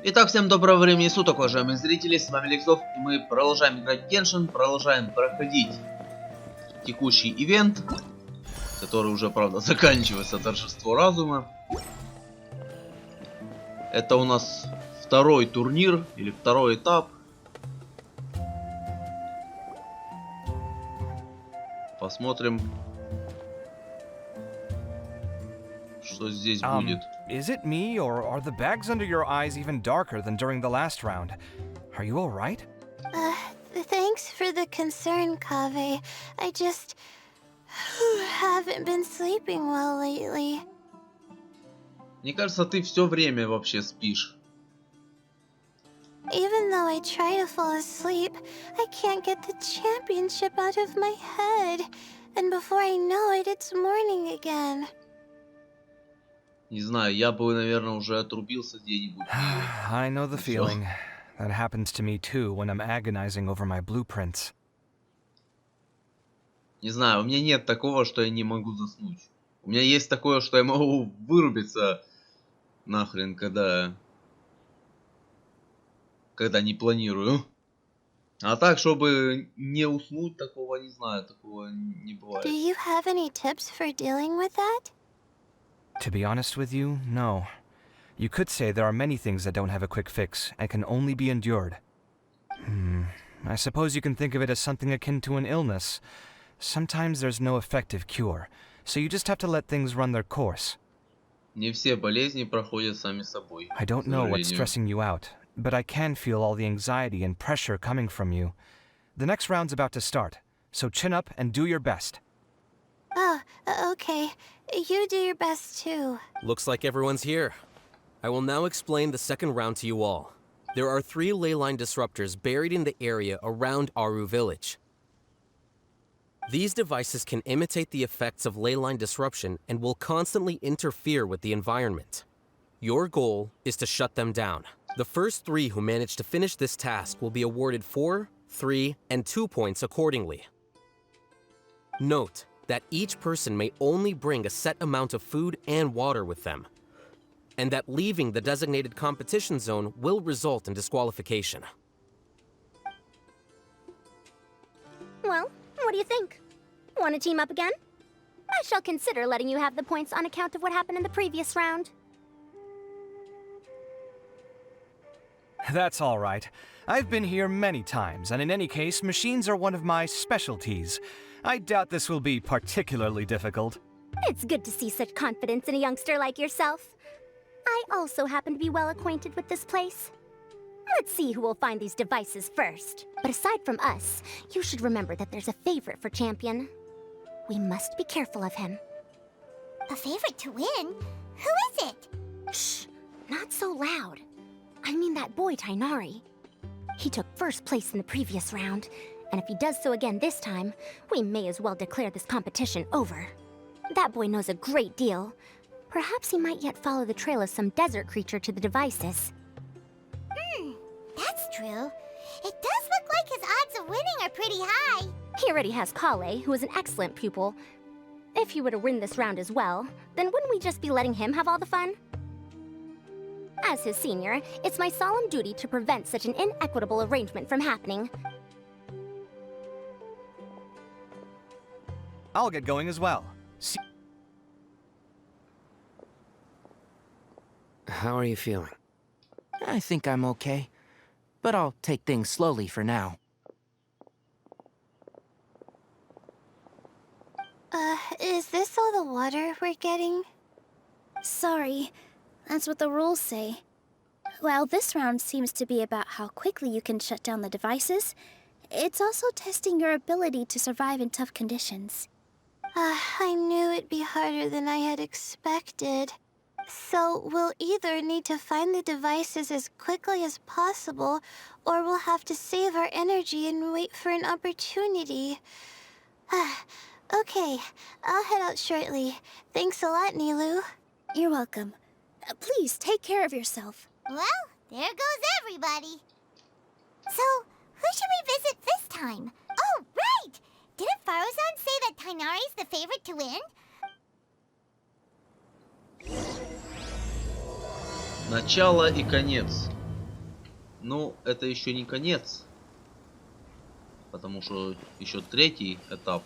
Итак, всем доброго времени суток, уважаемые зрители, с вами alekszov, и мы продолжаем играть в Genshin, продолжаем проходить текущий ивент, который уже, правда, заканчивается, Торжество разума. Это у нас второй турнир, или второй этап. Посмотрим, что здесь будет. Is it me, or are the bags under your eyes even darker than during the last round? Are you alright? Thanks for the concern, Kaveh. I just haven't been sleeping well lately. Мне кажется, ты все время вообще спишь. Even though I try to fall asleep, I can't get the championship out of my head. And before I know it, it's morning again. Не знаю, я бы, наверное, уже отрубился где-нибудь. I know the feeling. That happens to me too when I'm agonizing over my blueprints. Не знаю, у меня нет такого, что я не могу заснуть. У меня есть такое, что я могу вырубиться нахрен, когда не планирую. А так, чтобы не уснуть, такого не знаю, такого не бывает. Do you have any tips for dealing with that? To be honest with you, no. You could say there are many things that don't have a quick fix and can only be endured. I suppose you can think of it as something akin to an illness. Sometimes there's no effective cure, so you just have to let things run their course. Не все болезни проходят сами собой. I don't know what's stressing you out, but I can feel all the anxiety and pressure coming from you. The next round's about to start, so chin up and do your best. Oh, okay. You do your best too. Looks like everyone's here. I will now explain the second round to you all. There are 3 ley line disruptors buried in the area around Aru village. These devices can imitate the effects of ley line disruption and will constantly interfere with the environment. Your goal is to shut them down. The first 3 who manage to finish this task will be awarded 4, 3, and 2 points accordingly. Note that each person may only bring a set amount of food and water with them, and that leaving the designated competition zone will result in disqualification. Well, what do you think? Want to team up again? I shall consider letting you have the points on account of what happened in the previous round. That's all right. I've been here many times, and in any case, machines are one of my specialties. I doubt this will be particularly difficult. It's good to see such confidence in a youngster like yourself. I also happen to be well acquainted with this place. Let's see who will find these devices first. But aside from us, you should remember that there's a favorite for champion. We must be careful of him. A favorite to win? Who is it? Shh, not so loud. I mean that boy Tighnari. He took first place in the previous round, and if he does so again this time, we may as well declare this competition over. That boy knows a great deal. Perhaps he might yet follow the trail of some desert creature to the devices. That's true. It does look like his odds of winning are pretty high. He already has Kale, who is an excellent pupil. If he were to win this round as well, then wouldn't we just be letting him have all the fun? As his senior, it's my solemn duty to prevent such an inequitable arrangement from happening. I'll get going as well. How are you feeling? I think I'm okay, but I'll take things slowly for now. Is this all the water we're getting? Sorry, that's what the rules say. While this round seems to be about how quickly you can shut down the devices, it's also testing your ability to survive in tough conditions. I knew it'd be harder than I had expected. So we'll either need to find the devices as quickly as possible, or we'll have to save our energy and wait for an opportunity. Okay, I'll head out shortly. Thanks a lot, Nilou. You're welcome. Please take care of yourself. Well, there goes everybody. So, who should we visit this time? Oh, right! Didn't Farozan say that Tighnari's the favorite to win? Начало и конец. Ну, это еще не конец. Потому что еще третий этап.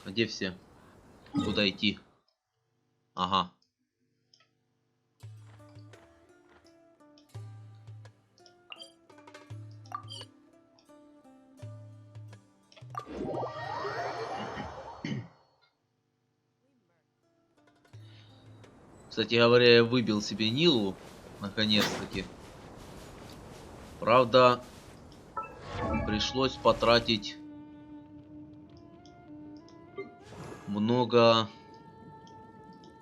А где все? Куда идти? Ага. Кстати говоря, я выбил себе Нилу. Наконец-таки. Правда, пришлось потратить много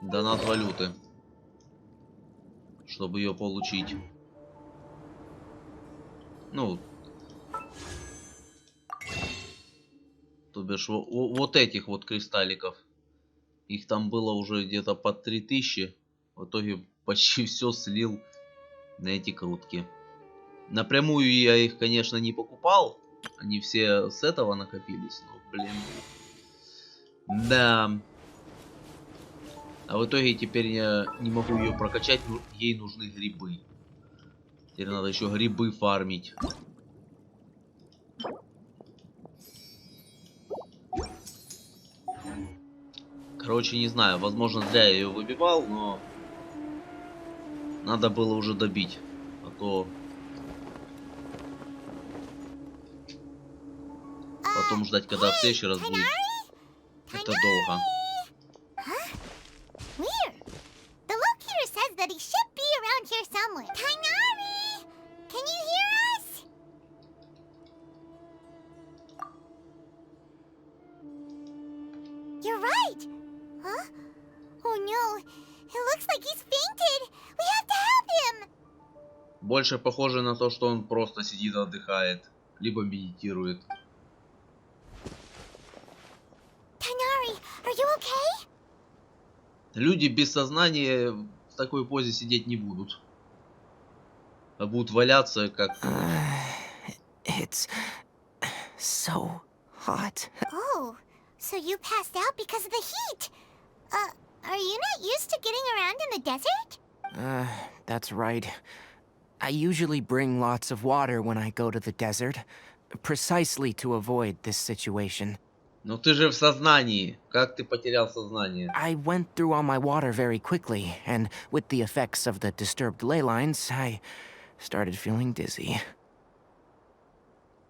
донат валюты, чтобы ее получить. Ну, то бишь вот этих вот кристалликов. Их там было уже где-то по 3000. В итоге почти все слил на эти крутки. Напрямую я их, конечно, не покупал. Они все с этого накопились. Но, блин. Да. А в итоге теперь я не могу ее прокачать. Ей нужны грибы. Теперь надо еще грибы фармить. Короче, не знаю. Возможно, зря я ее выбивал, но надо было уже добить. А то потом ждать, когда в следующий раз будет. Это долго. Weird. The locator says that he should be around here somewhere. Tainari! Can you hear us? You're right. Huh? Oh no. It looks like he's fainted. We have to help him. Больше похоже на то, что он просто сидит и отдыхает. Либо медитирует. Tainari, are you okay? Люди без сознания в такой позе сидеть не будут. А будут валяться как... It's so hot. Oh, so you passed out because of the heat. Are you not used to getting around in the desert? That's right. I usually bring lots of water when I go to the desert, precisely to avoid this situation. Но ты же в сознании. Как ты потерял сознание? I went through all my water very quickly, and with the effects of the disturbed ley lines, I started feeling dizzy.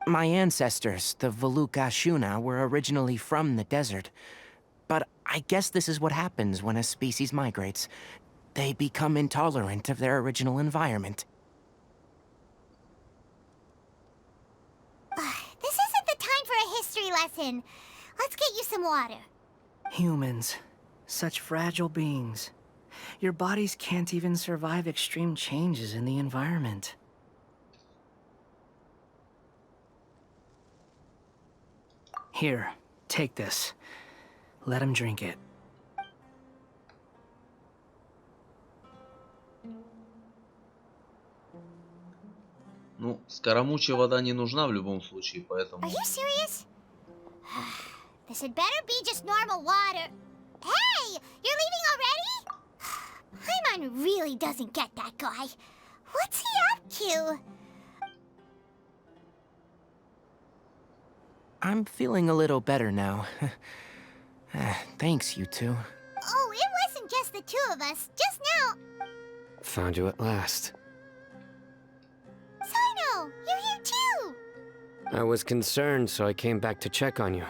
My ancestors, the Valukashuna, were originally from the desert. But I guess this is what happens when a species migrates. They become intolerant of their original environment. This isn't the time for a history lesson. Let's get you some water. Humans. Such fragile beings. Your bodies can't even survive extreme changes in the environment. Here, take this. Let him drink it. Ну, скоромучая вода не нужна в любом случае, поэтому... Are you serious? This had better be just normal water. Hey! You're leaving already? Paimon really doesn't get that guy. What's he up to? I'm feeling a little better now. Thanks, you two. Oh, it wasn't just the two of us. Just now. Found you at last. Sino, you're here too. I was concerned, so I came back to check on you.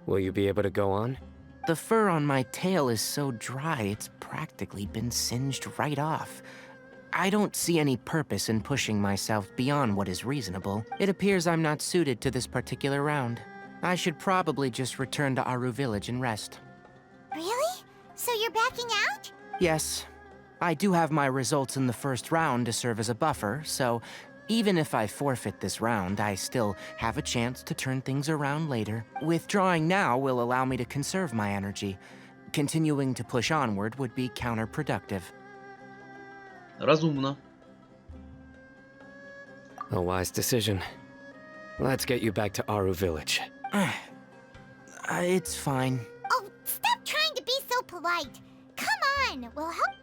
Will you be able to go on? The fur on my tail is so dry, it's practically been singed right off. I don't see any purpose in pushing myself beyond what is reasonable. It appears I'm not suited to this particular round. I should probably just return to Aru Village and rest. Really? So you're backing out? Yes. I do have my results in the first round to serve as a buffer, so even if I forfeit this round, I still have a chance to turn things around later. Withdrawing now will allow me to conserve my energy. Continuing to push onward would be counterproductive. Разумно. A wise decision. Let's get you back to Aru Village. It's fine. Oh, stop trying to be so polite. Come on, we'll help.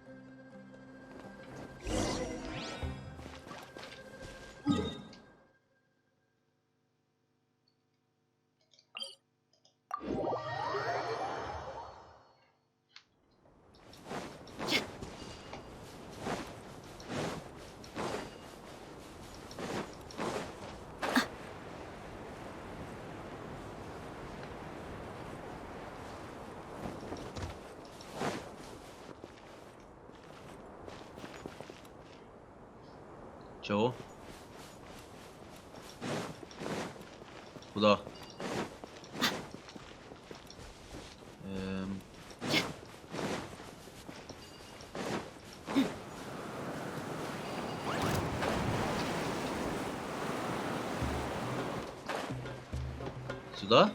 Чего? Куда? Сюда?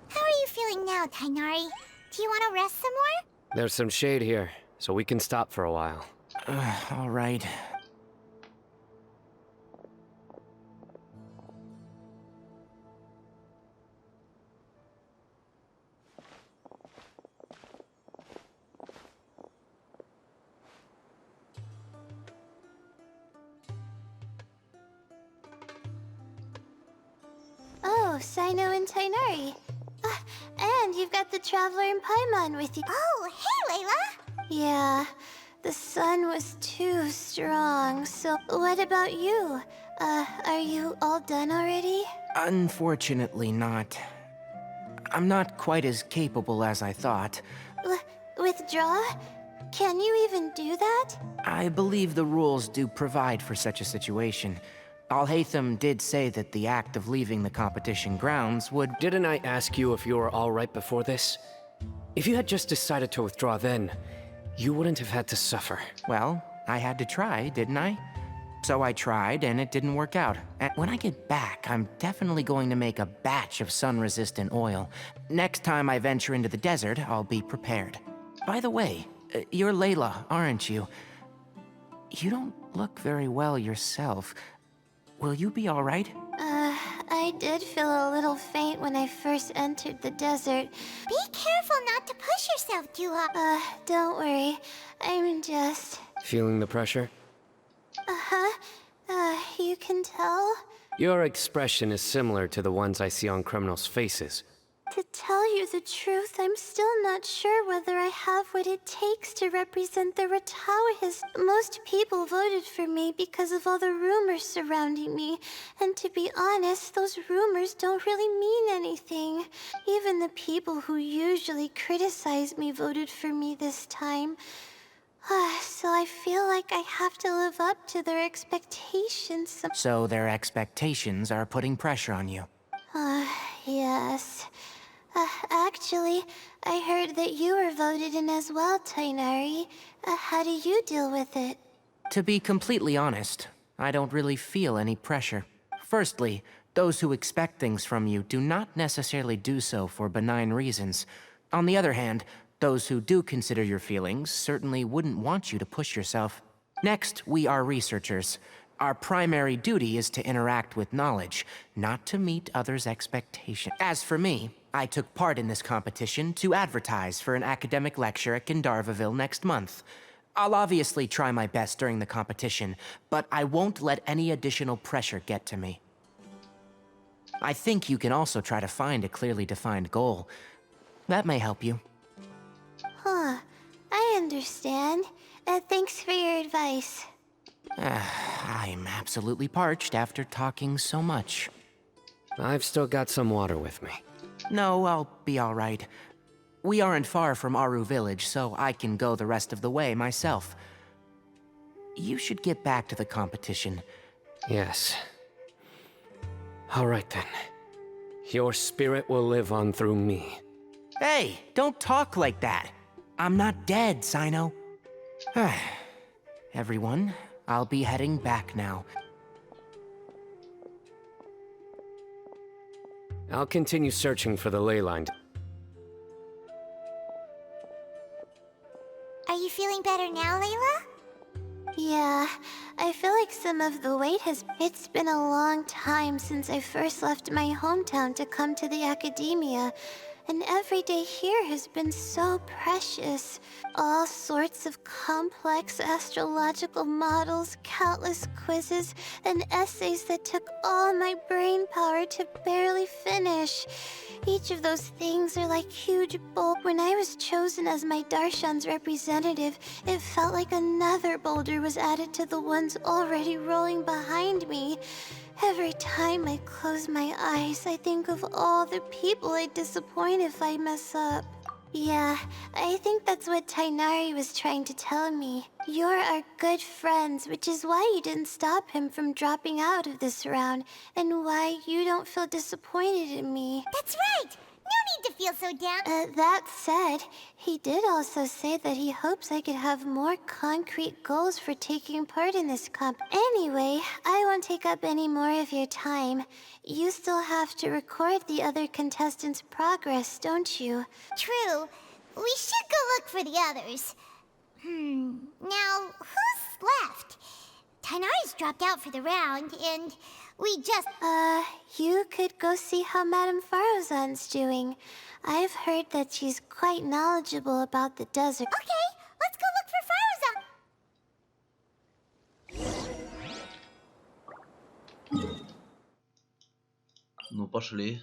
How are you feeling now, Tainari? Do you want to rest some more? There's some shade here, so we can stop for a while. All right. Oh, Sino and Tainari. And you've got the Traveler and Paimon with you. Oh, hey, Layla! Yeah, the sun was too strong, so what about you? Are you all done already? Unfortunately not. I'm not quite as capable as I thought. Withdraw? Can you even do that? I believe the rules do provide for such a situation. Alekszov did say that the act of leaving the competition grounds would... Didn't I ask you if you were all right before this? If you had just decided to withdraw then, you wouldn't have had to suffer. Well, I had to try, didn't I? So I tried, and it didn't work out. And when I get back, I'm definitely going to make a batch of sun-resistant oil. Next time I venture into the desert, I'll be prepared. By the way, you're Layla, aren't you? You don't look very well yourself. Will you be all right? I did feel a little faint when I first entered the desert. Be careful not to push yourself, Dua. Don't worry. I'm just... Feeling the pressure? You can tell? Your expression is similar to the ones I see on criminals' faces. To tell you the truth, I'm still not sure whether I have what it takes to represent the Rataoists. Most people voted for me because of all the rumors surrounding me. And to be honest, those rumors don't really mean anything. Even the people who usually criticize me voted for me this time. So I feel like I have to live up to their expectations. So their expectations are putting pressure on you. Yes. Actually, I heard that you were voted in as well, Tainari. How do you deal with it? To be completely honest, I don't really feel any pressure. Firstly, those who expect things from you do not necessarily do so for benign reasons. On the other hand, those who do consider your feelings certainly wouldn't want you to push yourself. Next, we are researchers. Our primary duty is to interact with knowledge, not to meet others' expectations. As for me, I took part in this competition to advertise for an academic lecture at Gandharvaville next month. I'll obviously try my best during the competition, but I won't let any additional pressure get to me. I think you can also try to find a clearly defined goal. That may help you. I understand. Thanks for your advice. I'm absolutely parched after talking so much. I've still got some water with me. No, I'll be all right. We aren't far from Aru village, so I can go the rest of the way myself. You should get back to the competition. Yes. All right then. Your spirit will live on through me. Hey, don't talk like that. I'm not dead, Sino. Everyone, I'll be heading back now. I'll continue searching for the ley line. Are you feeling better now, Layla? Yeah, I feel like some of the weight has... It's been a long time since I first left my hometown to come to the academia. And every day here has been so precious. All sorts of complex astrological models, countless quizzes, and essays that took all my brain power to barely finish. Each of those things are like huge bulk. When I was chosen as my Darshan's representative, it felt like another boulder was added to the ones already rolling behind me. Every time I close my eyes, I think of all the people I'd disappoint if I mess up. Yeah, I think that's what Tainari was trying to tell me. You're our good friends, which is why you didn't stop him from dropping out of this round, and why you don't feel disappointed in me. That's right! No need to feel so down. That said, he did also say that he hopes I could have more concrete goals for taking part in this comp. Anyway, I won't take up any more of your time. You still have to record the other contestants' progress, don't you? True. We should go look for the others. Now, who's left? Tainari's dropped out for the round, and we just... You could go see how Madame Farozan's doing. I've heard that she's quite knowledgeable about the desert. Okay, let's go look for Farozan. Ну, пошли.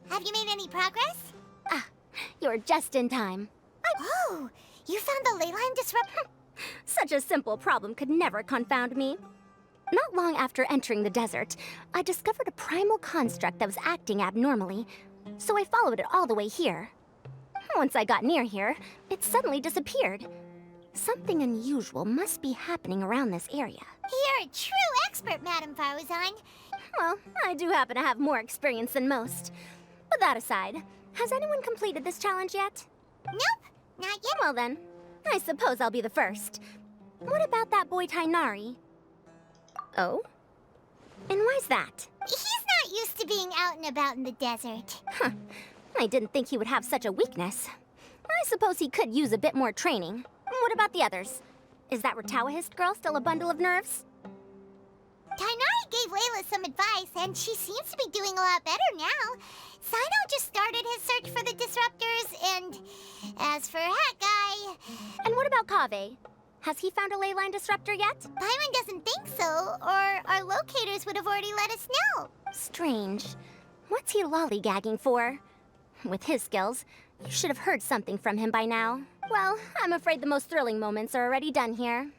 Have you made any progress? Ah, you're just in time. Oh, you found the ley line disruptor? Such a simple problem could never confound me. Not long after entering the desert, I discovered a primal construct that was acting abnormally, so I followed it all the way here. Once I got near here, it suddenly disappeared. Something unusual must be happening around this area. You're a true expert, Madame Farozan. Well, I do happen to have more experience than most. But that aside, has anyone completed this challenge yet? Nope, not yet. Well then, I suppose I'll be the first. What about that boy Tainari? Oh? And why's that? He's not used to being out and about in the desert. Huh. I didn't think he would have such a weakness. I suppose he could use a bit more training. What about the others? Is that Ratawahist girl still a bundle of nerves? Tainari gave Layla some advice, and she seems to be doing a lot better now. Sino just started his search for the disruptors, and as for Hat Guy... And what about Kaveh? Has he found a ley line disruptor yet? Paimon doesn't think so, or our locators would have already let us know. Strange. What's he lollygagging for? With his skills, you should have heard something from him by now. Well, I'm afraid the most thrilling moments are already done here.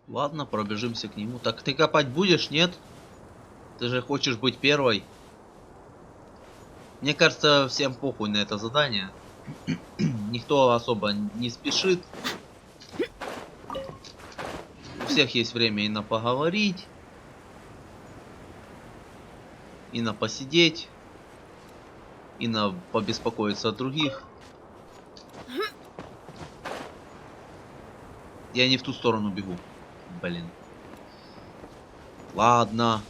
Ладно, пробежимся к нему. Так ты копать будешь, нет? Ты же хочешь быть первой. Мне кажется, всем похуй на это задание. Никто особо не спешит. У всех есть время и на поговорить, и на посидеть, и на побеспокоиться о других. Я не в ту сторону бегу. Блин. Ладно.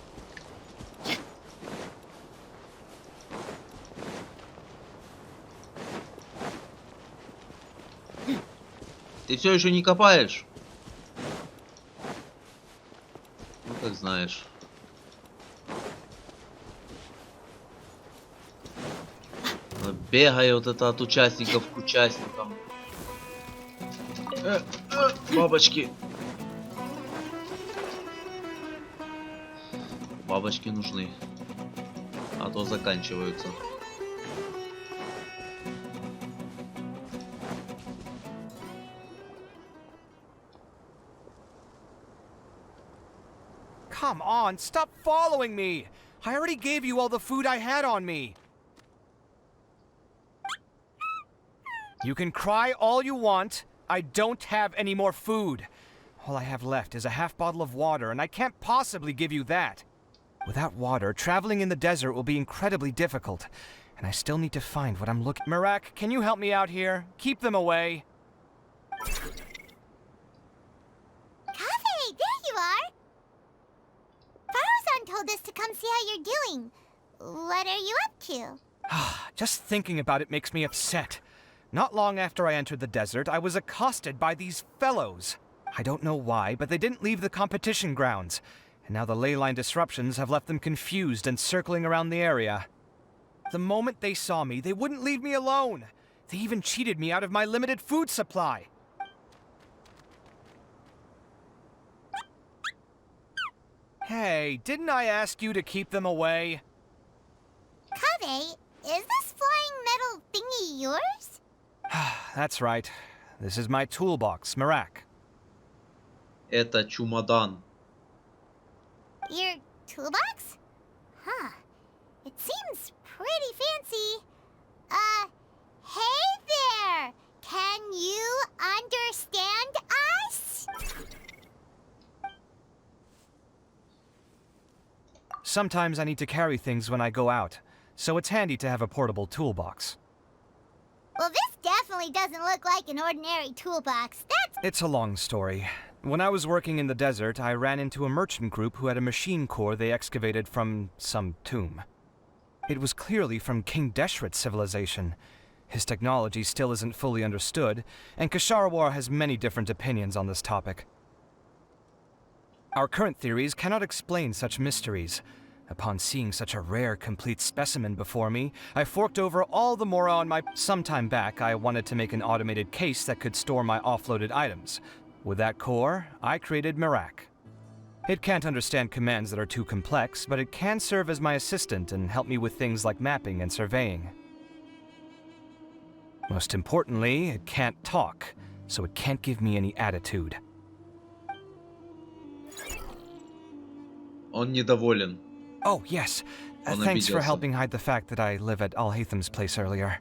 Ты все еще не копаешь? Ну, как знаешь. Бегай вот это от участников к участникам. Бабочки. Бабочки нужны. А то заканчиваются. Come on, stop following me! I already gave you all the food I had on me. You can cry all you want. I don't have any more food. All I have left is a half bottle of water, and I can't possibly give you that. Without water, traveling in the desert will be incredibly difficult, and I still need to find what I'm looking... Marak, can you help me out here? Keep them away. Kaveh, there you are! Farozan told us to come see how you're doing. What are you up to? Just thinking about it makes me upset. Not long after I entered the desert, I was accosted by these fellows. I don't know why, but they didn't leave the competition grounds, and now the ley line disruptions have left them confused and circling around the area. The moment they saw me, they wouldn't leave me alone. They even cheated me out of my limited food supply. Hey, didn't I ask you to keep them away? Kaveh, is this flying metal thingy yours? That's right. This is my toolbox, Merak. Это чемодан. Your toolbox? Huh. It seems pretty fancy. Hey there! Can you understand us? Sometimes I need to carry things when I go out, so it's handy to have a portable toolbox. Well, this definitely doesn't look like an ordinary toolbox. It's a long story. When I was working in the desert, I ran into a merchant group who had a machine core they excavated from some tomb. It was clearly from King Deshret's civilization. His technology still isn't fully understood, and Ksharawar has many different opinions on this topic. Our current theories cannot explain such mysteries. Upon seeing such a rare, complete specimen before me, I forked over all the mora on my... Sometime back, I wanted to make an automated case that could store my offloaded items. With that core, I created Merak. It can't understand commands that are too complex, but it can serve as my assistant and help me with things like mapping and surveying. Most importantly, it can't talk, so it can't give me any attitude. Он недоволен. Oh, yes. Он Thanks for обиделся. helping hide the fact that I live at Al-Haytham's place earlier.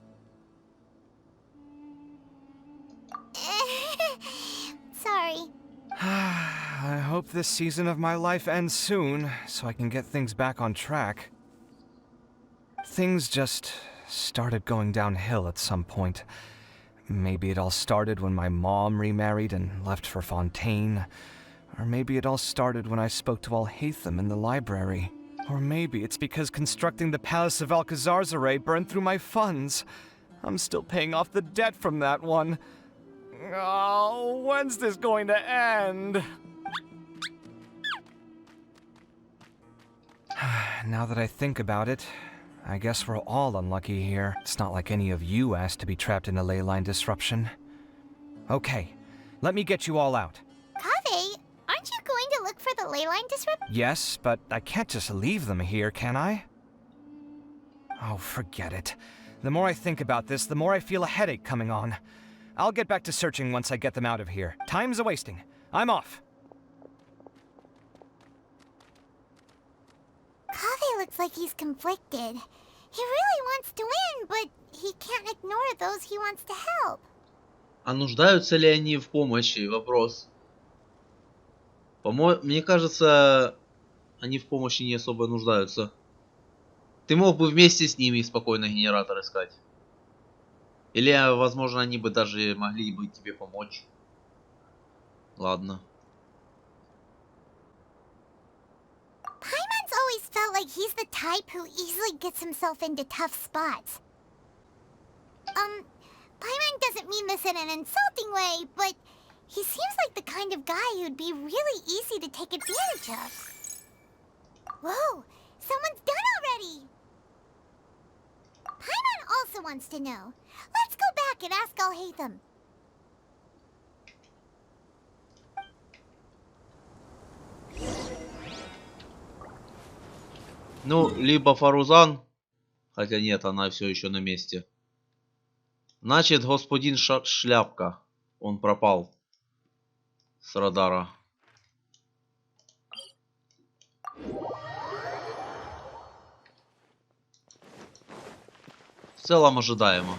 Sorry. I hope this season of my life ends soon, so I can get things back on track. Things just started going downhill at some point. Maybe it all started when my mom remarried and left for Fontaine. Or maybe it all started when I spoke to Al-Haytham in the library. Or maybe it's because constructing the Palace of Alcazar's burned through my funds. I'm still paying off the debt from that one. Oh, when's this going to end? Now that I think about it, I guess we're all unlucky here. It's not like any of you asked to be trapped in a ley line disruption. Okay, let me get you all out. Kaveh, aren't you going to look for the ley line disruptor? Yes, but I can't just leave them here, can I? Oh, forget it. The more I think about this, the more I feel a headache coming on. I'll get back to searching once I get them out of here. Time's a-wasting. I'm off. Kaveh looks like he's conflicted. He really wants to win, but he can't ignore those he wants to help. А нуждаются ли они в помощи? Вопрос. Мне кажется, они в помощи не особо нуждаются. Ты мог бы вместе с ними спокойно генератор искать. Или, возможно, они бы даже могли бы тебе помочь. Ладно. Paimon's always felt like he's the type who easily gets himself into tough spots. Paimon doesn't mean this in an insulting way, but he seems like the kind of guy who'd be really easy to take advantage of. Whoa, someone's done already! Paimon also wants to know. Let's go back and ask Al-Haytham. Ну, либо Фарузан, хотя нет, она все еще на месте. Значит, господин Шляпка, он пропал с радара. В целом ожидаемо.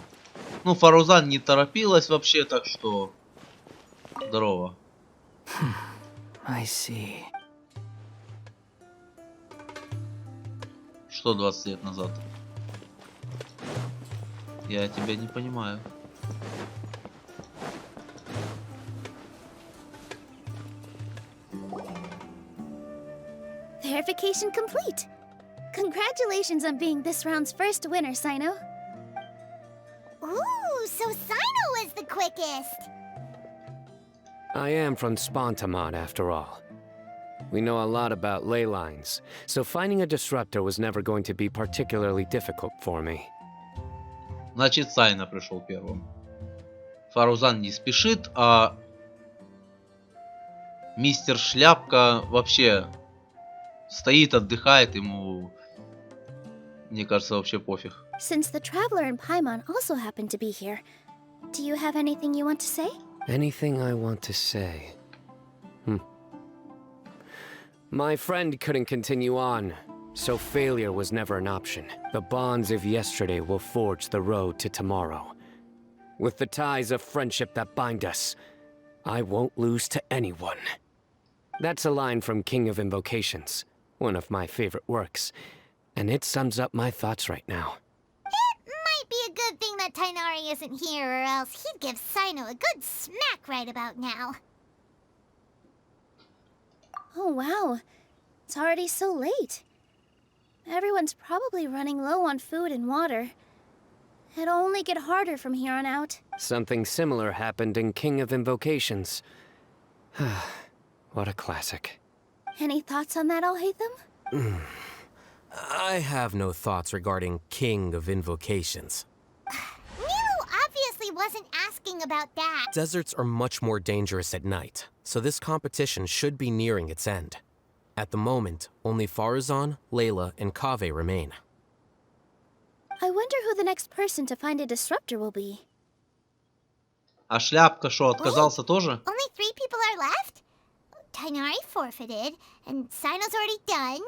Ну, Фарузан не торопилась вообще, так что... Здорово. I see. Что 20 лет назад? Я тебя не понимаю. Verification complete. Congratulations on being this round's first winner, Sino. Ooh, so Sino was the quickest. I am from Spontamon, after all. We know a lot about ley lines, so finding a disruptor was never going to be particularly difficult for me. Значит, Сайна пришел первым. Фарузан не спешит, а мистер Шляпка вообще стоит, отдыхает, ему, мне кажется, вообще пофиг. Since the traveler and Paimon also happen to be here, do you have anything you want to say? Anything I want to say? My friend couldn't continue on, so failure was never an option. The bonds of yesterday will forge the road to tomorrow. With the ties of friendship that bind us, I won't lose to anyone. That's a line from King of Invocations, one of my favorite works, and it sums up my thoughts right now. It might be a good thing that Tainari isn't here, or else he'd give Sino a good smack right about now. Oh wow, it's already so late. Everyone's probably running low on food and water. It'll only get harder from here on out. Something similar happened in King of Invocations. What a classic. Any thoughts on that, Alhaitham? I have no thoughts regarding King of Invocations. Nilo obviously wasn't asking about that. Deserts are much more dangerous at night, so this competition should be nearing its end. At the moment, only Faruzan, Layla, and Kaveh remain. I wonder who the next person to find a disruptor will be. А Шляпка что, отказался тоже? Only 3 people are left? Tainari forfeited, and Sino's already done.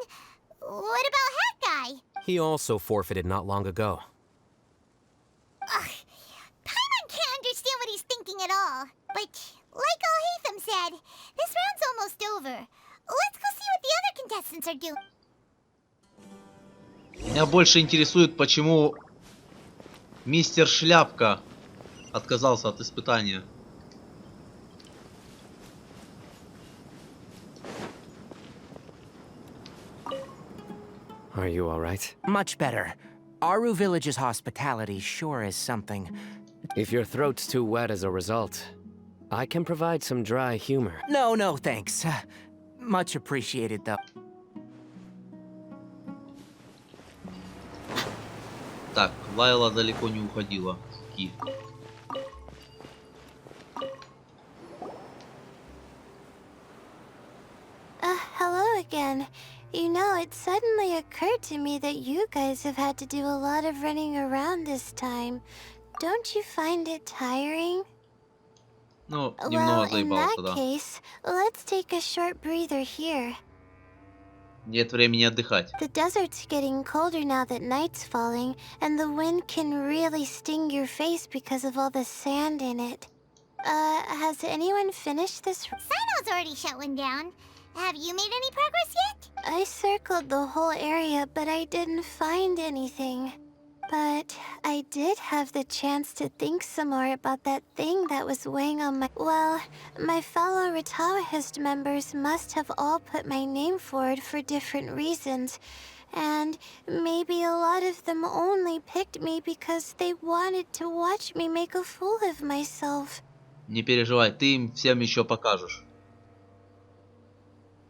What about Hat Guy? He also forfeited not long ago. Ugh, Paimon can't understand what he's thinking at all. But like Alhaitham said, this round's almost over. Let's go see what the other contestants are doing. Меня больше интересует, почему мистер Шляпка отказался от испытания. Are you alright? Much better. Aru Village's hospitality sure is something. If your throat's too wet as a result, I can provide some dry humor. No, thanks. Much appreciated, though. Так, Лайла далеко не уходила. Ки. Hello again. You know, it suddenly occurred to me that you guys have had to do a lot of running around this time. Don't you find it tiring? Ну, Well, немного in заебался, that да. case, let's take a short breather here. Нет времени отдыхать. The desert's getting colder now that night's falling, and the wind can really sting your face because of all the sand in it. Has anyone finished this? Sino's already shut one down. Have you made any progress yet? I circled the whole area, but I didn't find anything. But I did have the chance to think some more about that thing that was weighing on my... Well, my fellow Rataohist members must have all put my name forward for different reasons. And maybe a lot of them only picked me because they wanted to watch me make a fool of myself. Не переживай, ты им всем еще покажешь.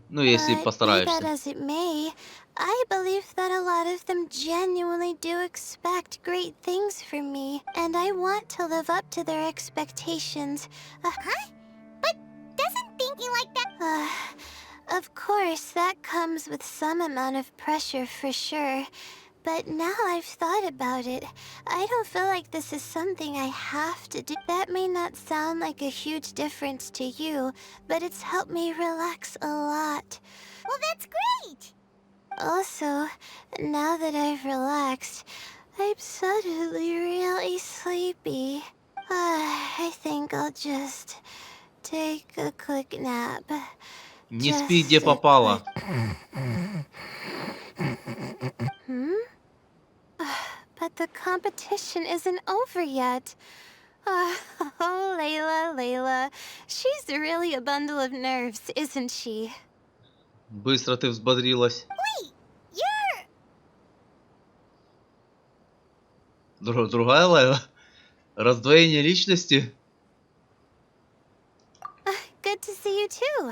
Ну, если But be that постараешься. as it may, I believe that a lot of them genuinely do expect great things from me, and I want to live up to their expectations. Huh? But doesn't thinking like that... Of course, that comes with some amount of pressure for sure. But now I've thought about it, I don't feel like this is something I have to do. That may not sound like a huge difference to you, but it's helped me relax a lot. Well, that's great! Also, now that I've relaxed, I'm suddenly really sleepy. I think I'll just take a quick nap. Не спи, где попало. But the competition isn't over yet. Oh, Layla. She's really a bundle of nerves, isn't she? Быстро ты взбодрилась. Wait, you're... Другая Лайла? Раздвоение личности? Good to see you too.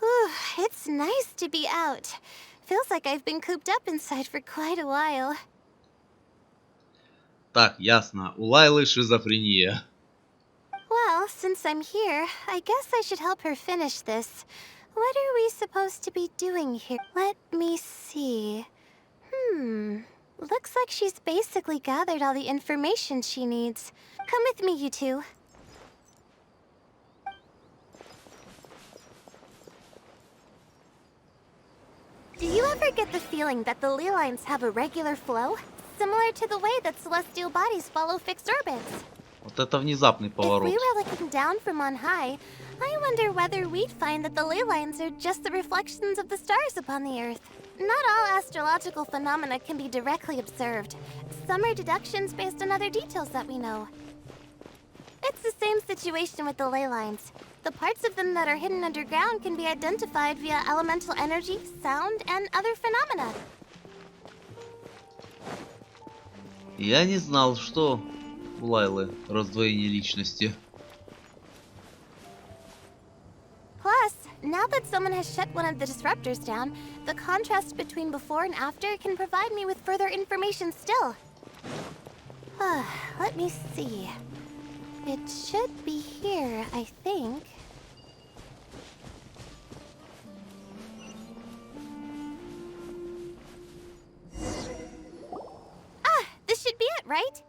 Ooh, it's nice to be out. Feels like I've been cooped up inside for quite a while. Так, ясно. У Лайлы шизофрения. Well, since I'm here, I guess I should help her finish this. What are we supposed to be doing here? Let me see. Looks like she's basically gathered all the information she needs. Come with me, you two. Do you ever get the feeling that the ley lines have a regular flow? Similar to the way that celestial bodies follow fixed orbits. Вот это внезапный If поворот. we were looking down from on high, I wonder whether we'd find that the ley lines are just the reflections of the stars upon the Earth. Not all astrological phenomena can be directly observed. Some are deductions based on other details that we know. It's the same situation with the ley lines. The parts of them that are hidden underground can be identified via elemental energy, sound, and other phenomena. Я не знал, что у Лайлы раздвоение личности. Plus, now that someone has shut one of the disruptors down, the contrast between before and after can provide me with further information still. Let me see. It should be here, I think. This should be it, right?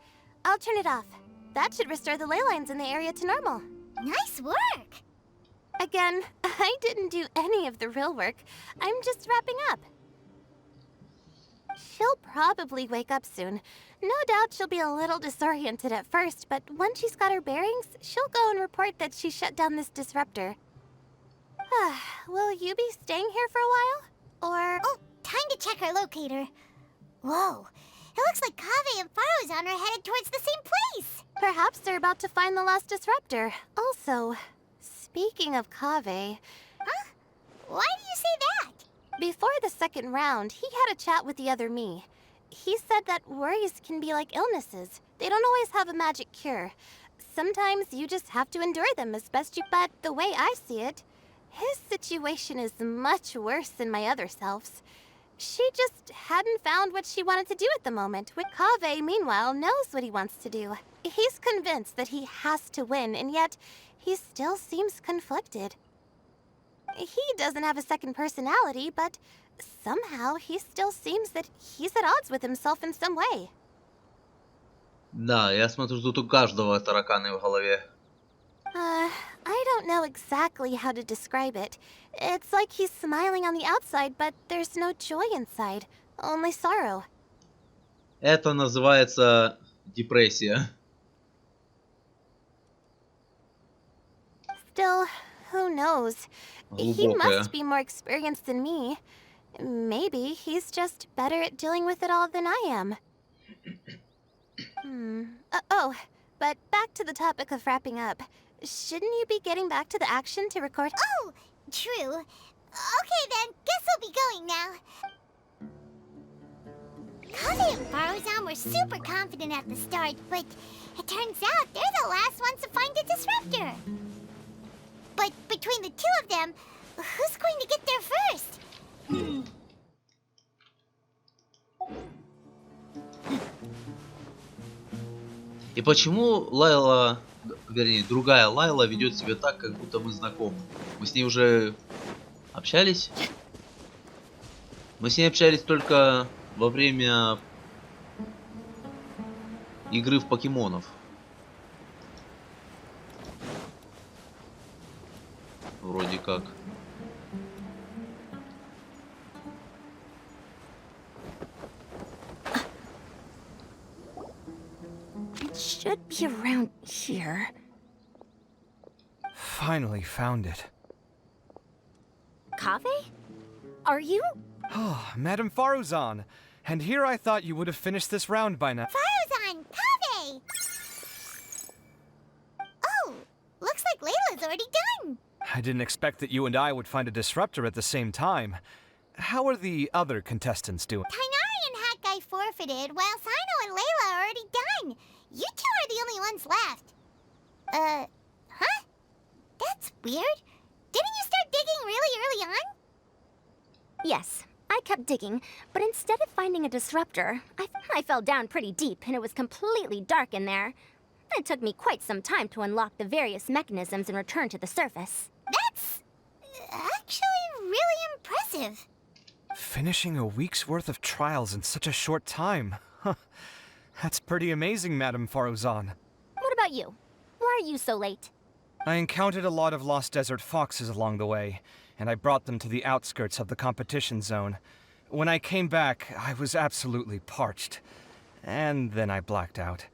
I'll turn it off. That should restore the ley lines in the area to normal. Nice work! Again, I didn't do any of the real work. I'm just wrapping up. She'll probably wake up soon. No doubt she'll be a little disoriented at first, but once she's got her bearings, she'll go and report that she shut down this disruptor. Will you be staying here for a while? Or... Oh, time to check our locator. Whoa, it looks like Kaveh and Farozan are headed towards the same place. Perhaps they're about to find the last disruptor. Also, speaking of Kaveh... Huh? Why do you say that? Before the second round, he had a chat with the other me. He said that worries can be like illnesses. They don't always have a magic cure. Sometimes you just have to endure them as best you... But the way I see it, his situation is much worse than my other self's. She just hadn't found what she wanted to do at the moment. Kaveh, meanwhile, knows what he wants to do. He's convinced that he has to win, and yet he still seems conflicted. He doesn't have a second personality, but somehow he still seems that he's at odds with himself in some way. Да, я смотрю, тут у каждого тараканы в голове. I don't know exactly how to describe it. It's like he's smiling on the outside, but there's no joy inside, only sorrow. Это называется депрессия. Still, who knows? He Глубокая. must be more experienced than me. Maybe he's just better at dealing with it all than I am. Oh, but back to the topic of wrapping up. Shouldn't you be getting back to the action to record? Oh, true. Okay then, guess we'll be going now. Kaveh and Farozan were super confident at the start, but it turns out they're the last ones to find the disruptor. But between the two of them, who's going to get there first? И почему Лайла, вернее, другая Лайла ведет себя так, как будто мы знакомы? Мы с ней уже общались? Мы с ней общались только во время игры в покемонов. Вроде как. It should be around here. Finally found it. Kaveh? Are you? Oh, Madame Faruzan. And here I thought you would have finished this round by now. Farozan! Kaveh! Oh, looks like Layla's already done. I didn't expect that you and I would find a disruptor at the same time. How are the other contestants doing? Tainari and Hat Guy forfeited, while Sino and Layla are already done. You two are the only ones left. Huh? That's weird. Didn't you start digging really early on? Yes, I kept digging, but instead of finding a disruptor, I fell down pretty deep and it was completely dark in there. It took me quite some time to unlock the various mechanisms and return to the surface. That's actually really impressive. Finishing a week's worth of trials in such a short time. Huh. That's pretty amazing, Madame Faruzan. What about you? Why are you so late? I encountered a lot of lost desert foxes along the way, and I brought them to the outskirts of the competition zone. When I came back, I was absolutely parched. And then I blacked out.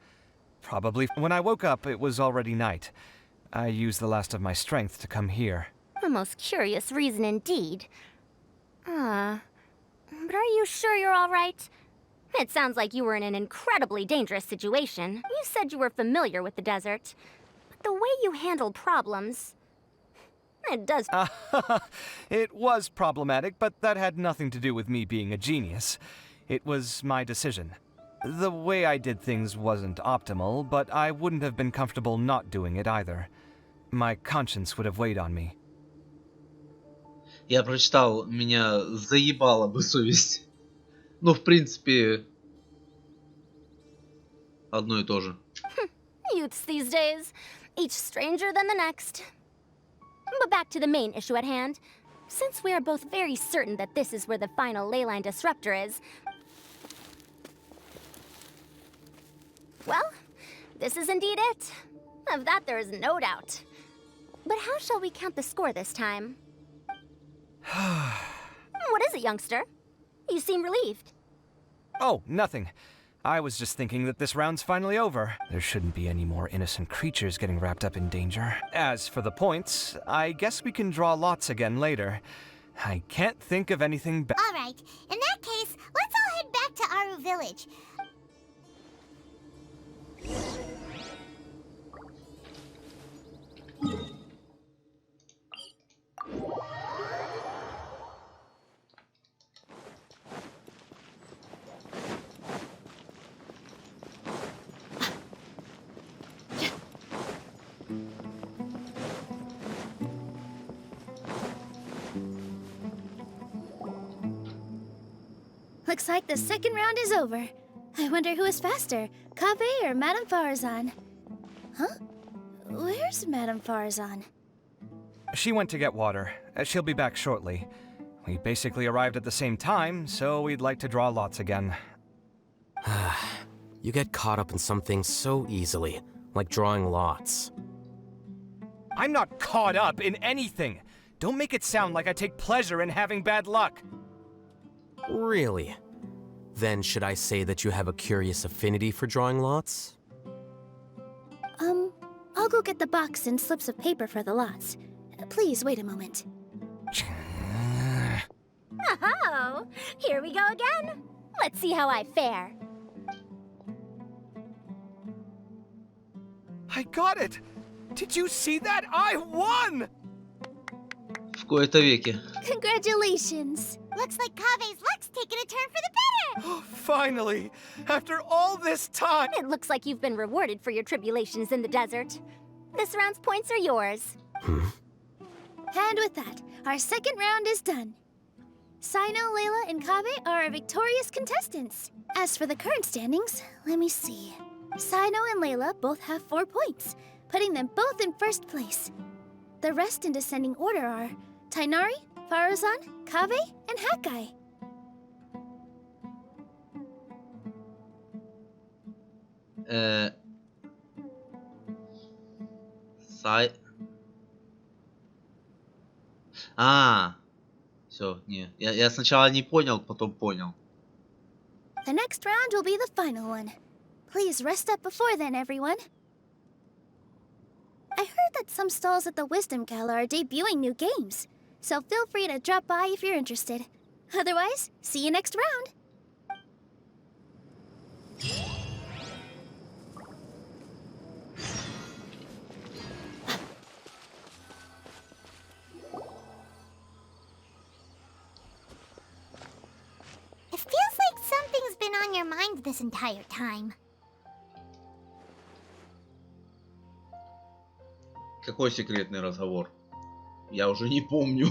Probably when I woke up, it was already night. I used the last of my strength to come here. A most curious reason indeed. But are you sure you're all right? It sounds like you were in an incredibly dangerous situation. You said you were familiar with the desert. But the way you handle problems... It does... It was problematic, but that had nothing to do with me being a genius. It was my decision. The way I did things wasn't optimal, but I wouldn't have been comfortable not doing it either. My conscience would have weighed on me. Я прочитал, меня заебала бы совесть. Ну, в принципе, одно и то же. Youths these days, each stranger than the next. But back to the main issue at hand. Since we are both very certain that this is where the final leyline disruptor is... Well, this is indeed it. Of that there is no doubt. But how shall we count the score this time? What is it, youngster? You seem relieved. Oh, nothing. I was just thinking that this round's finally over. There shouldn't be any more innocent creatures getting wrapped up in danger. As for the points, I guess we can draw lots again later. I can't think of anything better. Alright, in that case, let's all head back to Aru Village. Looks like the second round is over. I wonder who is faster, Kaveh or Madame Farazan? Huh? Where's Madame Farazan? She went to get water. She'll be back shortly. We basically arrived at the same time, so we'd like to draw lots again. You get caught up in some things so easily, like drawing lots. I'm not caught up in anything! Don't make it sound like I take pleasure in having bad luck! Really? Then should I say that you have a curious affinity for drawing lots? I'll go get the box and slips of paper for the lots. Please wait a moment. Oh, here we go again. Let's see how I fare. I got it! Did you see that? I won! В кои-то веки. Congratulations! Looks like Kaveh's luck's taking a turn for the better. Oh, finally! After all this time! It looks like you've been rewarded for your tribulations in the desert. This round's points are yours. And with that, our second round is done. Sino, Layla, and Kaveh are our victorious contestants. As for the current standings, let me see. Sino and Layla both have 4 points, putting them both in first place. The rest in descending order are Tainari, Farazan, Kaveh, and Hakai. Все, не. Я сначала не понял, потом понял. The next round will be the final one. Please rest up before then, everyone. I heard that some stalls at the Wisdom Gala are debuting new games, so feel free to drop by if you're interested. Otherwise, see you next round. It feels like something's been on your mind this entire time. Какой секретный разговор? Я уже не помню.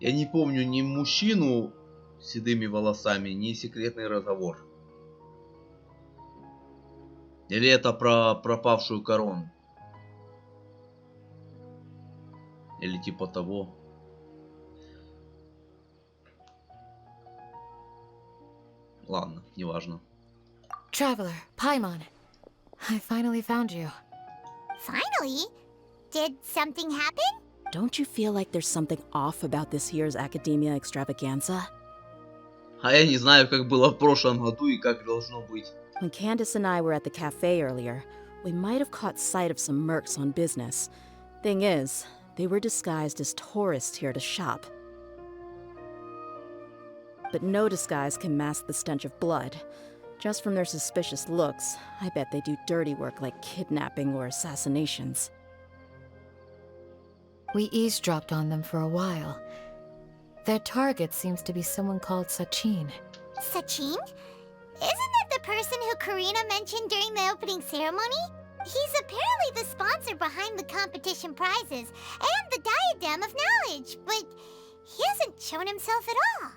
Я не помню ни мужчину с седыми волосами, ни секретный разговор. Или это про пропавшую корону? Или типа того. Ладно, неважно. Traveler, Paimon. I finally found you. Finally? Did something happen? Don't you feel like there's something off about this year's Academia Extravaganza? А я не знаю, как было в прошлом году и как должно быть. When Candace and I were at the cafe earlier, we might have caught sight of some mercs on business. Thing is, they were disguised as tourists here to shop. But no disguise can mask the stench of blood. Just from their suspicious looks, I bet they do dirty work like kidnapping or assassinations. We eavesdropped on them for a while. Their target seems to be someone called Sachin. Sachin? Isn't that the person who Karina mentioned during the opening ceremony? He's apparently the sponsor behind the competition prizes and the Diadem of Knowledge, but he hasn't shown himself at all.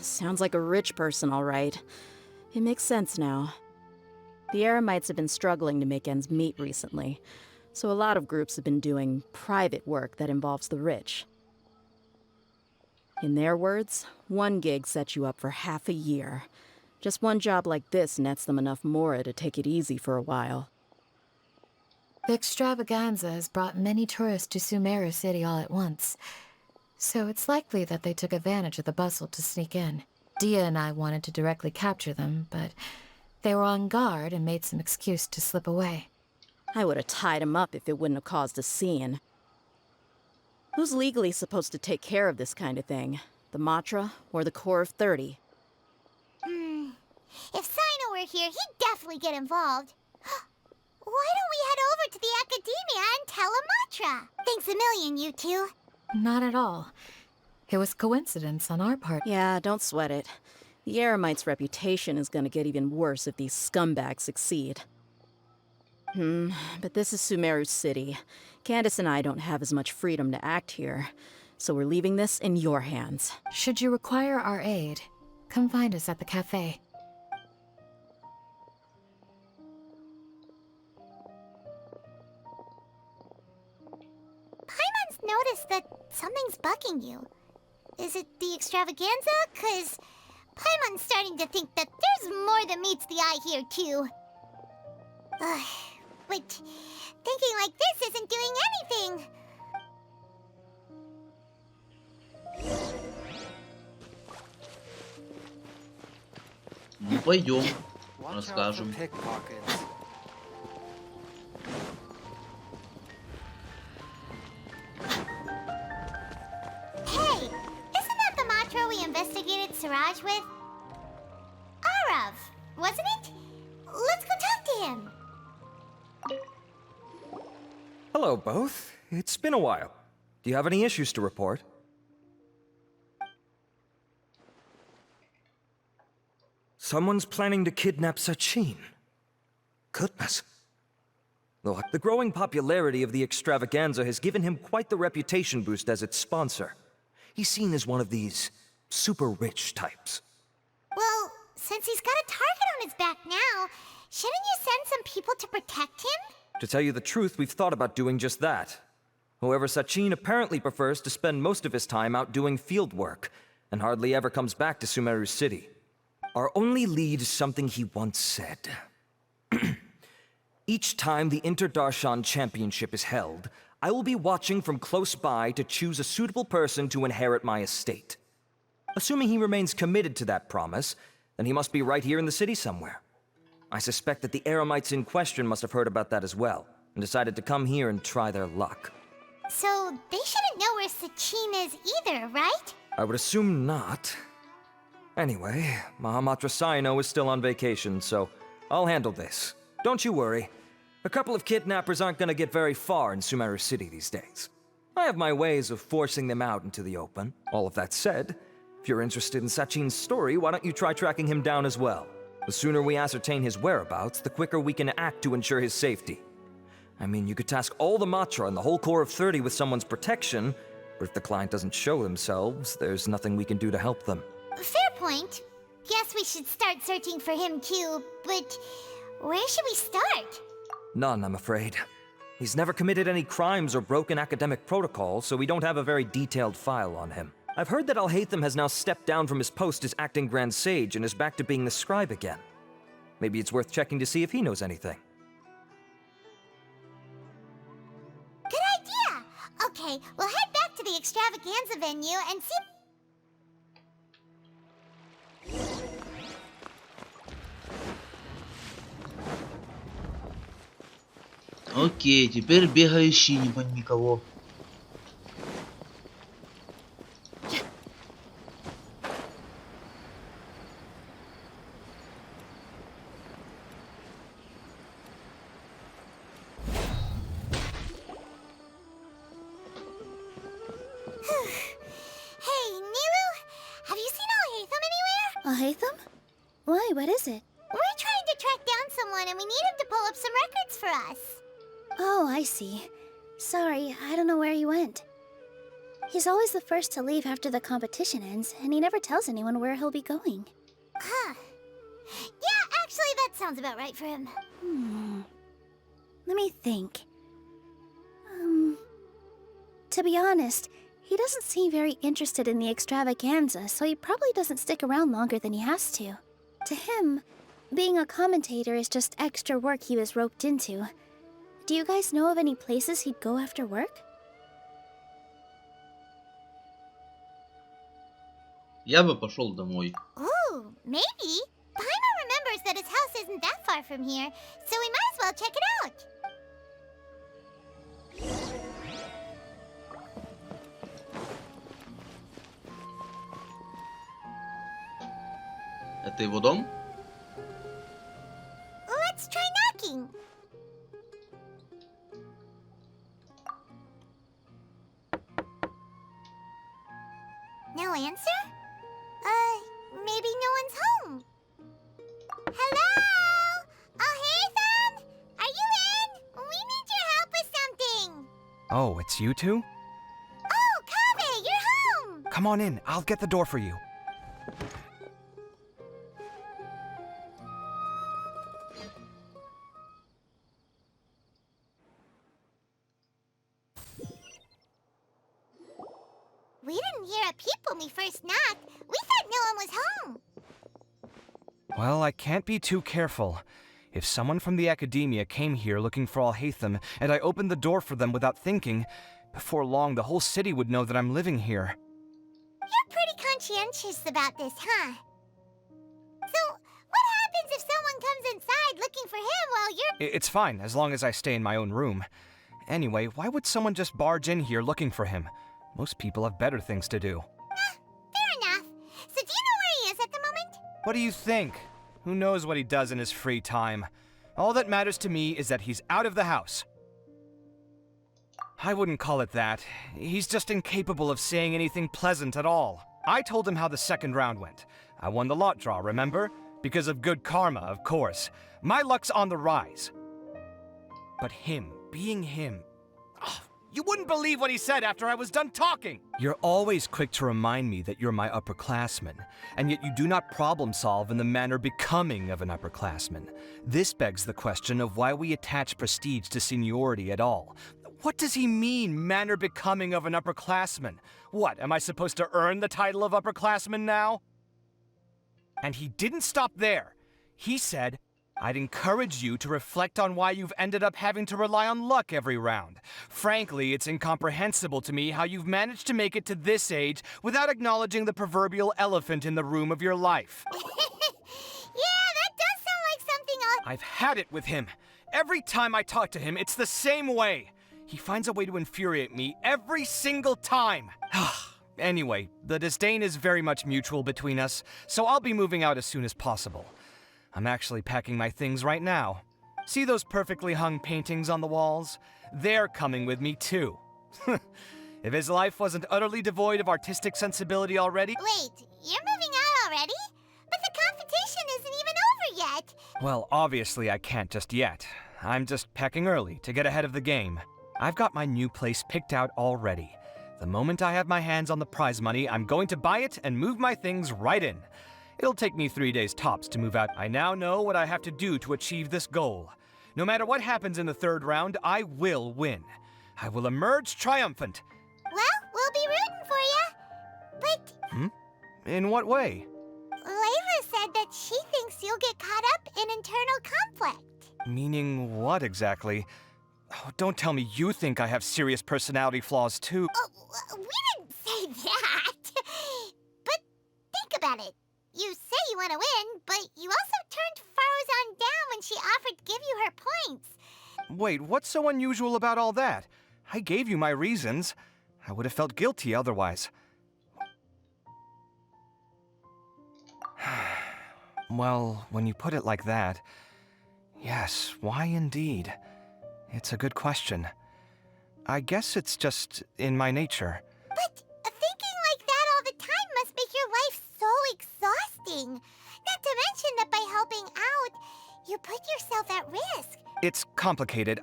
Sounds like a rich person, all right. It makes sense now. The Eremites have been struggling to make ends meet recently, so a lot of groups have been doing private work that involves the rich. In their words, one gig sets you up for half a year. Just one job like this nets them enough mora to take it easy for a while. The extravaganza has brought many tourists to Sumeru City all at once, so it's likely that they took advantage of the bustle to sneak in. Dia and I wanted to directly capture them, but they were on guard and made some excuse to slip away. I would have tied him up if it wouldn't have caused a scene. Who's legally supposed to take care of this kind of thing? The Matra or the Core of 30? If Sino were here, he'd definitely get involved. Why don't we head over to the Academia and tell Amatra? Thanks a million, you two. Not at all. It was coincidence on our part. Yeah, don't sweat it. The Eremites' reputation is gonna get even worse if these scumbags succeed. But this is Sumeru City. Candace and I don't have as much freedom to act here, so we're leaving this in your hands. Should you require our aid, come find us at the cafe. Paimon's noticed that something's bugging you. Is it the extravaganza? 'Cause Paimon's starting to think that there's more than meets the eye here, too. But thinking like this isn't doing anything. Ну пойдем, расскажем. Hey, isn't that the Matra we investigated Siraj with? Arav, wasn't it? Let's go talk to him. Hello, both. It's been a while. Do you have any issues to report? Someone's planning to kidnap Sachin. Goodness. Look, the growing popularity of the extravaganza has given him quite the reputation boost as its sponsor. He's seen as one of these super rich types. Well, since he's got a target on his back now, shouldn't you send some people to protect him? To tell you the truth, we've thought about doing just that. However, Sachin apparently prefers to spend most of his time out doing field work, and hardly ever comes back to Sumeru City. Our only lead is something he once said. Each time the Inter-Darshan Championship is held, I will be watching from close by to choose a suitable person to inherit my estate. Assuming he remains committed to that promise, then he must be right here in the city somewhere. I suspect that the Eremites in question must have heard about that as well, and decided to come here and try their luck. So they shouldn't know where Sachin is either, right? I would assume not. Anyway, Mahamatra Saino is still on vacation, so I'll handle this. Don't you worry. A couple of kidnappers aren't gonna get very far in Sumeru City these days. I have my ways of forcing them out into the open. All of that said, if you're interested in Sachin's story, why don't you try tracking him down as well? The sooner we ascertain his whereabouts, the quicker we can act to ensure his safety. I mean, you could task all the Matra and the whole core of 30 with someone's protection, but if the client doesn't show themselves, there's nothing we can do to help them. Fair point. Guess we should start searching for him too, but where should we start? None, I'm afraid. He's never committed any crimes or broken academic protocol, so we don't have a very detailed file on him. I've heard that Alhaitham has now stepped down from his post as acting Grand Sage and is back to being the scribe again. Maybe it's worth checking to see if he knows anything. Good idea! Okay, we'll head back to the extravaganza venue and see... Окей, теперь бегающий не по никого. Hey, Nilu, have you seen Alhaitham anywhere? Alhaitham? Why, what is it? We're trying to track down someone and we need him to pull up some records for us. Oh, I see. Sorry, I don't know where he went. He's always the first to leave after the competition ends, and he never tells anyone where he'll be going. Huh. Yeah, actually, that sounds about right for him. Let me think. To be honest, he doesn't seem very interested in the extravaganza, so he probably doesn't stick around longer than he has to. To him, being a commentator is just extra work he was roped into. Do you guys know of any places he'd go after work? Я бы пошел домой. Ooh, maybe. Paimon remembers that his house isn't that far from here, so we might as well check it out. Это его дом? Let's try knocking. No answer? Maybe no one's home. Hello? Alhaitham? Are you in? We need your help with something. Oh, it's you two? Oh, Kaveh, you're home. Come on in, I'll get the door for you. We didn't hear a peep when we first knocked. We thought no one was home. Well, I can't be too careful. If someone from the academia came here looking for Alhaitham, and I opened the door for them without thinking, before long the whole city would know that I'm living here. You're pretty conscientious about this, huh? So, what happens if someone comes inside looking for him while you're... It's fine, as long as I stay in my own room. Anyway, why would someone just barge in here looking for him? Most people have better things to do. Fair enough. So do you know where he is at the moment? What do you think? Who knows what he does in his free time? All that matters to me is that he's out of the house. I wouldn't call it that. He's just incapable of saying anything pleasant at all. I told him how the second round went. I won the lot draw, remember? Because of good karma, of course. My luck's on the rise. But him, being him... Oh, you wouldn't believe what he said after I was done talking! You're always quick to remind me that you're my upperclassman, and yet you do not problem solve in the manner becoming of an upperclassman. This begs the question of why we attach prestige to seniority at all. What does he mean, manner becoming of an upperclassman? What, am I supposed to earn the title of upperclassman now? And he didn't stop there. He said, I'd encourage you to reflect on why you've ended up having to rely on luck every round. Frankly, it's incomprehensible to me how you've managed to make it to this age without acknowledging the proverbial elephant in the room of your life. Yeah, that does sound like something I've had it with him. Every time I talk to him, it's the same way. He finds a way to infuriate me every single time. Anyway, the disdain is very much mutual between us, so I'll be moving out as soon as possible. I'm actually packing my things right now. See those perfectly hung paintings on the walls? They're coming with me too. If his life wasn't utterly devoid of artistic sensibility already... Wait, you're moving out already? But the competition isn't even over yet. Well, obviously I can't just yet. I'm just packing early to get ahead of the game. I've got my new place picked out already. The moment I have my hands on the prize money, I'm going to buy it and move my things right in. It'll take me 3 days tops to move out. I now know what I have to do to achieve this goal. No matter what happens in the third round, I will win. I will emerge triumphant. Well, we'll be rooting for you. But... In what way? Layla said that she thinks you'll get caught up in internal conflict. Meaning what exactly? Oh, don't tell me you think I have serious personality flaws too. Oh, we didn't say that. But think about it. You say you want to win, but you also turned Faruzan down when she offered to give you her points. Wait, what's so unusual about all that? I gave you my reasons. I would have felt guilty otherwise. Well, when you put it like that, yes, why indeed? It's a good question. I guess it's just in my nature. But thinking like that all the time must make your life so exhausting. Not to mention that by helping out, you put yourself at risk. It's complicated.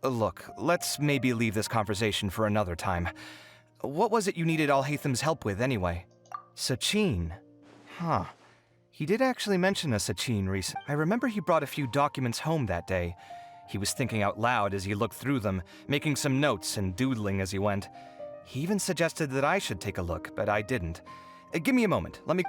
Look, let's maybe leave this conversation for another time. What was it you needed Alhaitham's help with, anyway? Sachin. Huh. He did actually mention a Sachin recently. I remember he brought a few documents home that day. He was thinking out loud as he looked through them, making some notes and doodling as he went. He even suggested that I should take a look, but I didn't. Give me a moment. Let me...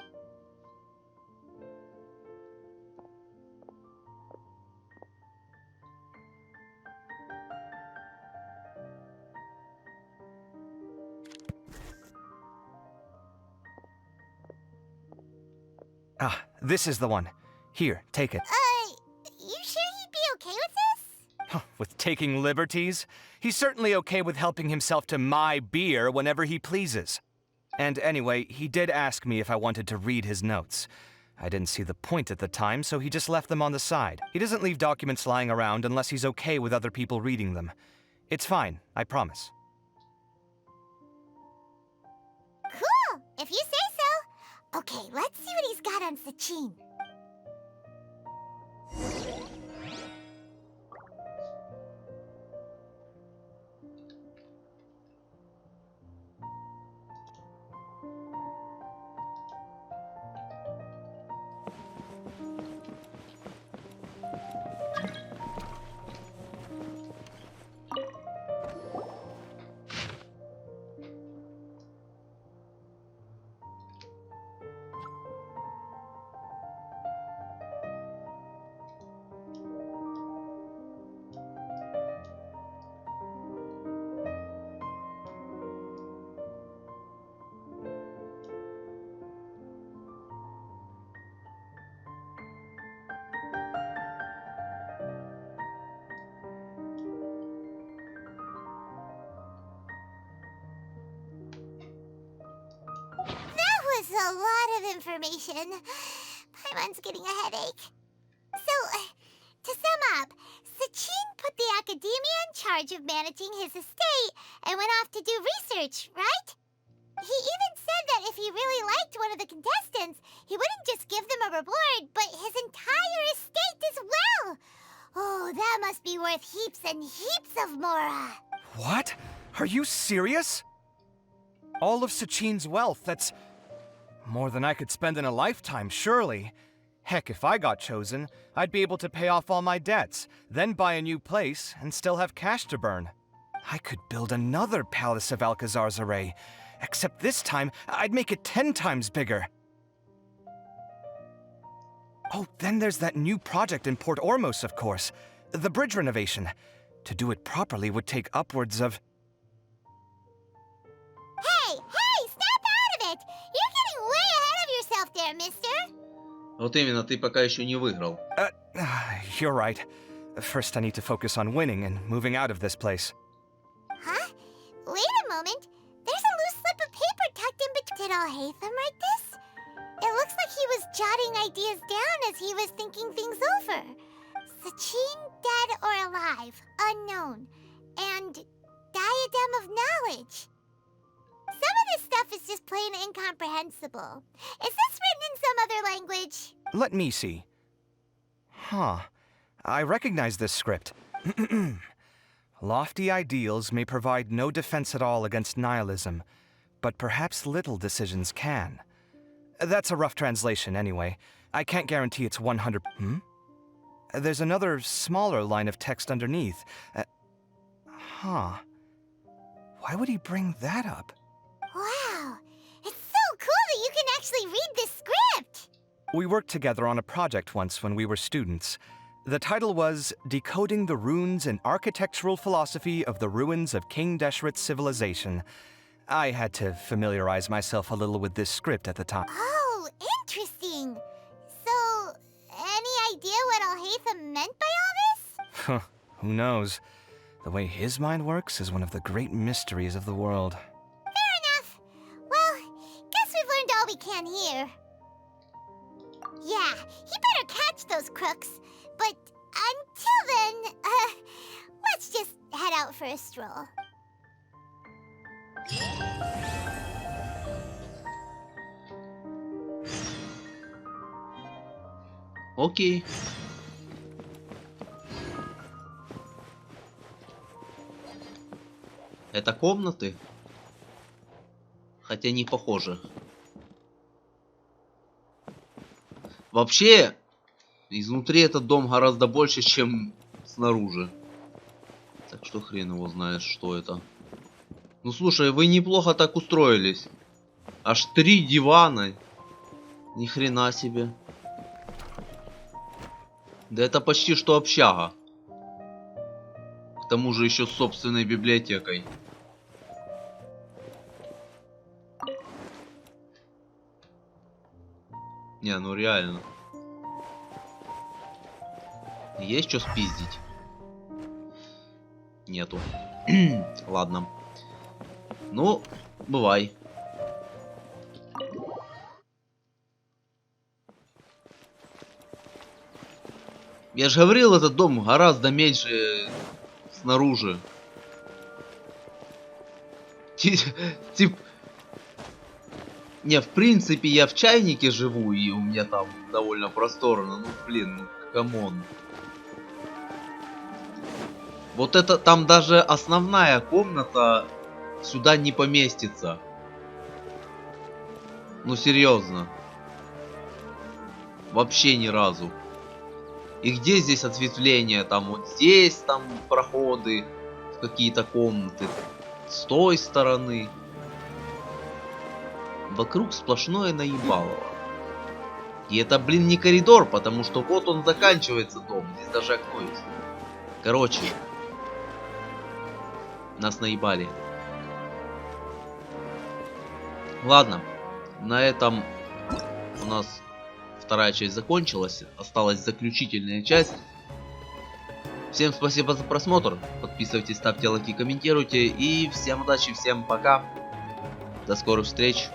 Ah, this is the one. Here, take it. You sure he'd be okay with this? With taking liberties? He's certainly okay with helping himself to my beer whenever he pleases. And anyway, he did ask me if I wanted to read his notes. I didn't see the point at the time, so he just left them on the side. He doesn't leave documents lying around unless he's okay with other people reading them. It's fine, I promise. Cool, if you say so. Okay, let's see what he's got on Sachin. A lot of information. Paimon's getting a headache. So, to sum up, Sachin put the academia in charge of managing his estate and went off to do research, right? He even said that if he really liked one of the contestants, he wouldn't just give them a reward, but his entire estate as well. Oh, that must be worth heaps and heaps of mora. What? Are you serious? All of Sachin's wealth, that's... more than I could spend in a lifetime, surely. Heck, if I got chosen, I'd be able to pay off all my debts, then buy a new place, and still have cash to burn. I could build another palace of Alcazar's array, except this time, I'd make it 10 times bigger. Oh, then there's that new project in Port Ormos, of course. The bridge renovation. To do it properly would take upwards of... Hey, snap out of it! You're getting way ahead of yourself there, mister! Вот именно, ты пока еще не выиграл. You're right. First I need to focus on winning and moving out of this place. Huh? Wait a moment. There's a loose slip of paper tucked in between. Did Alhaitham write this? It looks like he was jotting ideas down as he was thinking things over. Sachin, dead or alive, unknown. And diadem of knowledge. Some of this stuff is just plain incomprehensible. Is this written in some other language? Let me see. Huh. I recognize this script. Lofty ideals may provide no defense at all against nihilism, but perhaps little decisions can. That's a rough translation anyway. I can't guarantee it's 100... There's another smaller line of text underneath. Huh. Why would he bring that up? Wow, it's so cool that you can actually read this script! We worked together on a project once when we were students. The title was Decoding the Runes and Architectural Philosophy of the Ruins of King Deshret's Civilization. I had to familiarize myself a little with this script at the time. Oh, interesting. So, any idea what alekszov meant by all this? Who knows? The way his mind works is one of the great mysteries of the world. Fair enough. Well, guess we've learned all we can here. Yeah, he better catch those crooks. But until then, let's just head out for a stroll. Окей. Это комнаты? Хотя не похоже. Вообще, изнутри этот дом гораздо больше, чем снаружи. Так что хрен его знает, что это. Ну слушай, вы неплохо так устроились. Аж 3 дивана. Ни хрена себе. Да это почти что общага. К тому же еще с собственной библиотекой. Не, ну реально. Есть что спиздить? Нету. Ладно. Ну, бывай. Я же говорил, этот дом гораздо меньше снаружи. Тип... Не, в принципе, я в чайнике живу, и у меня там довольно просторно. Ну, блин, ну, камон. Вот это, там даже основная комната сюда не поместится. Ну, серьезно. Вообще ни разу. И где здесь ответвления? Там вот здесь, там проходы, какие-то комнаты. С той стороны. Вокруг сплошное наебалово. И это, блин, не коридор, потому что вот он заканчивается дом. Здесь даже окно есть. Короче. Нас наебали. Ладно. На этом у нас вторая часть закончилась. Осталась заключительная часть. Всем спасибо за просмотр. Подписывайтесь, ставьте лайки, комментируйте. И всем удачи, всем пока. До скорых встреч.